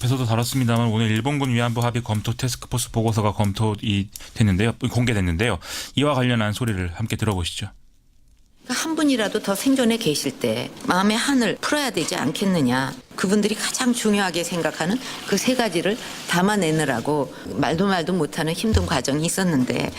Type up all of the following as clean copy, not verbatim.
에서도 다뤘습니다만 오늘 일본군 위안부 합의 검토 태스크포스 보고서가 공개됐는데요. 이와 관련한 소리를 함께 들어보시죠. 한 분이라도 더 생존해 계실 때 마음의 한을 풀어야 되지 않겠느냐. 그분들이 가장 중요하게 생각하는 그 세 가지를 담아내느라고 말도 못하는 힘든 과정이 있었는데,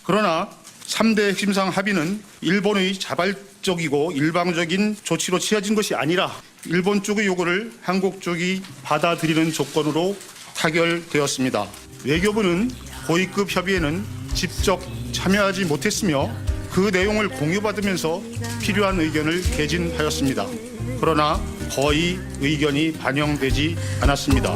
그러나 3대 핵심상 합의는 일본의 자발적이고 일방적인 조치로 취해진 것이 아니라 일본 쪽의 요구를 한국 쪽이 받아들이는 조건으로 타결되었습니다. 외교부는 고위급 협의에는 직접 참여하지 못했으며 그 내용을 공유받으면서 필요한 의견을 개진하였습니다. 그러나 거의 의견이 반영되지 않았습니다.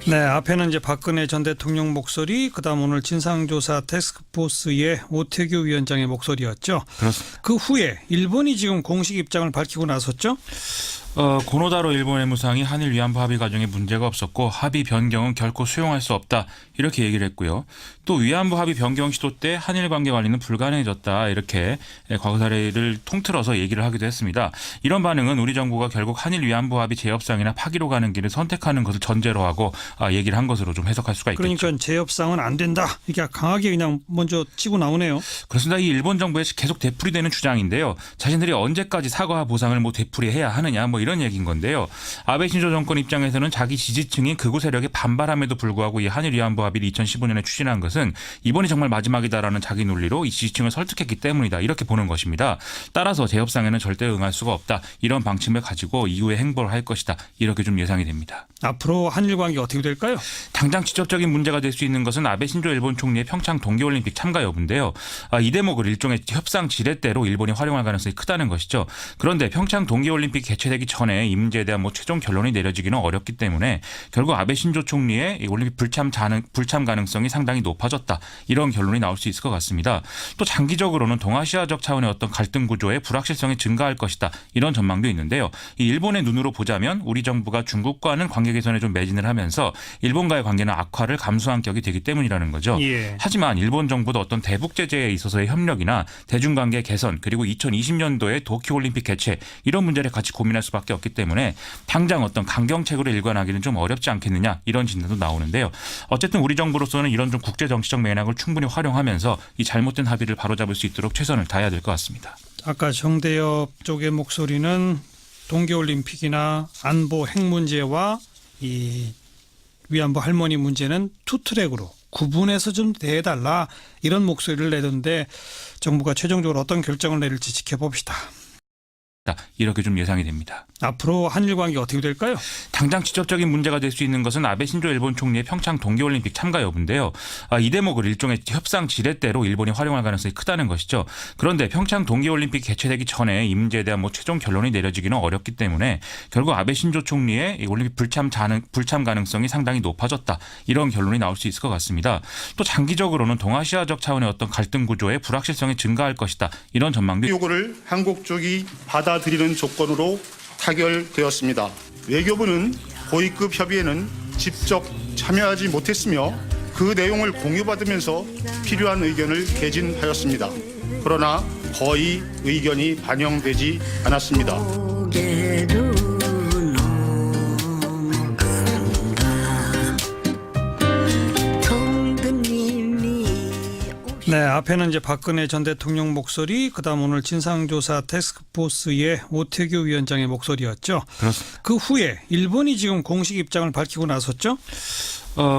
네, 앞에는 이제 박근혜 전 대통령 목소리, 그다음 오늘 진상조사 태스크포스의 오태규 위원장의 목소리였죠. 그렇습니다. 그 후에 일본이 지금 공식 입장을 밝히고 나섰죠. 고노다로 일본 외무상이 한일 위안부 합의 과정에 문제가 없었고 합의 변경은 결코 수용할 수 없다 이렇게 얘기를 했고요. 또 위안부 합의 변경 시도 때 한일 관계 관리는 불가능해졌다 이렇게 과거 사례를 통틀어서 얘기를 하기도 했습니다. 이런 반응은 우리 정부가 결국 한일 위안부 합의 재협상이나 파기로 가는 길을 선택하는 것을 전제로 하고 얘기를 한 것으로 좀 해석할 수가 있겠죠. 그러니까 재협상은 안 된다. 이게 강하게 그냥 먼저 치고 나오네요. 그렇습니다. 이 일본 정부의 계속 되풀이되는 주장인데요. 자신들이 언제까지 사과와 보상을 되풀이해야 하느냐 이런 얘기인 건데요. 아베 신조 정권 입장에서는 자기 지지층인 극우 세력의 반발함에도 불구하고 이 한일 위안부 합의를 2015년에 추진한 것은 이번이 정말 마지막이다라는 자기 논리로 이 지지층을 설득했기 때문이다 이렇게 보는 것입니다. 따라서 재협상에는 절대 응할 수가 없다 이런 방침을 가지고 이후에 행보를 할 것이다 이렇게 좀 예상이 됩니다. 앞으로 한일 관계 어떻게 될까요? 당장 직접적인 문제가 될 수 있는 것은 아베 신조 일본 총리의 평창 동계올림픽 참가 여부인데요. 이 대목을 일종의 협상 지렛대로 일본이 활용할 가능성이 크다는 것이죠. 그런데 평창 동계올림픽 개최되기 전에 이 문제에 대한 최종 결론이 내려지기는 어렵기 때문에 결국 아베 신조 총리의 이 올림픽 불참 가능성이 상당히 높아졌다. 이런 결론이 나올 수 있을 것 같습니다. 또 장기적으로는 동아시아적 차원의 어떤 갈등 구조의 불확실성이 증가할 것이다. 이런 전망도 있는데요. 이 일본의 눈으로 보자면 우리 정부가 중국과는 관계 개선에 좀 매진을 하면서 일본과의 관계는 악화를 감수한 격이 되기 때문이라는 거죠. 예. 하지만 일본 정부도 어떤 대북 제재에 있어서의 협력이나 대중관계 개선 그리고 2020년도에 도쿄올림픽 개최 이런 문제를 같이 고민할 수밖에 없기 때문에 당장 어떤 강경책으로 일관하기는 좀 어렵지 않겠느냐 이런 진단도 나오는데요. 어쨌든 우리 정부로서는 이런 좀 국제 정치적 맥락을 충분히 활용하면서 이 잘못된 합의를 바로잡을 수 있도록 최선을 다해야 될 것 같습니다. 아까 정대협 쪽의 목소리는 동계올림픽이나 안보 핵 문제와 이 위안부 할머니 문제는 투트랙으로 구분해서 좀 대해달라 이런 목소리를 내던데 정부가 최종적으로 어떤 결정을 내릴지 지켜봅시다. 이렇게 좀 예상이 됩니다. 앞으로 한일 관계 어떻게 될까요? 당장 직접적인 문제가 될 수 있는 것은 아베 신조 일본 총리의 평창 동계올림픽 참가 여부인데요. 이 대목을 일종의 협상 지렛대로 일본이 활용할 가능성이 크다는 것이죠. 그런데 평창 동계올림픽 개최되기 전에 이 문제에 대한 최종 결론이 내려지기는 어렵기 때문에 결국 아베 신조 총리의 이 올림픽 불참 가능성이 상당히 높아졌다. 이런 결론이 나올 수 있을 것 같습니다. 또 장기적으로는 동아시아적 차원의 어떤 갈등 구조의 불확실성이 증가할 것이다. 이런 전망도 요구를 한국 쪽이 받아들이는 조건으로 타결되었습니다. 외교부는 고위급 협의에는 직접 참여하지 못했으며 그 내용을 공유받으면서 필요한 의견을 개진하였습니다. 그러나 거의 의견이 반영되지 않았습니다. 네, 앞에는 이제 박근혜 전 대통령 목소리, 그다음 오늘 진상조사 태스크포스의 오태규 위원장의 목소리였죠. 그렇습니다. 그 후에 일본이 지금 공식 입장을 밝히고 나섰죠.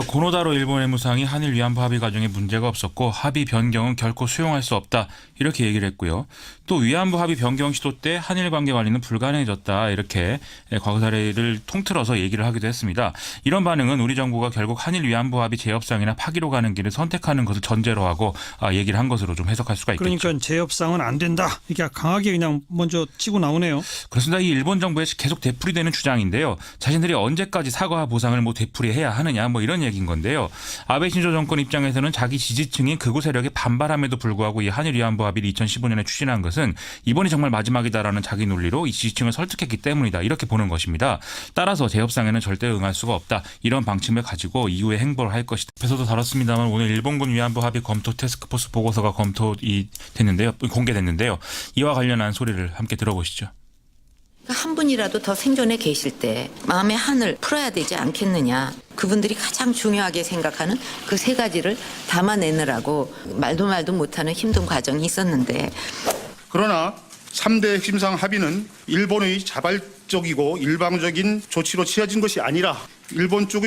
고노다로 일본 외무상이 한일 위안부 합의 과정에 문제가 없었고 합의 변경은 결코 수용할 수 없다 이렇게 얘기를 했고요. 또 위안부 합의 변경 시도 때 한일 관계 관리는 불가능해졌다 이렇게 과거 사례를 통틀어서 얘기를 하기도 했습니다. 이런 반응은 우리 정부가 결국 한일 위안부 합의 재협상이나 파기로 가는 길을 선택하는 것을 전제로 하고 얘기를 한 것으로 좀 해석할 수가 있겠죠. 그러니까 재협상은 안 된다. 이게 강하게 그냥 먼저 치고 나오네요. 그렇습니다. 이 일본 정부의 계속 되풀이되는 주장인데요. 자신들이 언제까지 사과와 보상을 되풀이해야 하느냐 이런 얘기인 건데요. 아베 신조 정권 입장에서는 자기 지지층인 극우 세력이 반발함에도 불구하고 이 한일 위안부 합의를 2015년에 추진한 것은 이번이 정말 마지막이다라는 자기 논리로 이 지지층을 설득했기 때문이다. 이렇게 보는 것입니다. 따라서 재협상에는 절대 응할 수가 없다. 이런 방침을 가지고 이후에 행보를 할 것이다. 앞에서도 다뤘습니다만 오늘 일본군 위안부 합의 검토 태스크포스 보고서가 공개됐는데요. 이와 관련한 소리를 함께 들어보시죠. 한 분이라도 더 생존해 계실 때 마음의 한을 풀어야 되지 않겠느냐. 그분들이 가장 중요하게 생각하는 그 세 가지를 담아내느라고 말도 못하는 힘든 과정이 있었는데, 그러나 3대 핵심상 합의는 일본의 자발적이고 일방적인 조치로 취해진 것이 아니라 일본 쪽의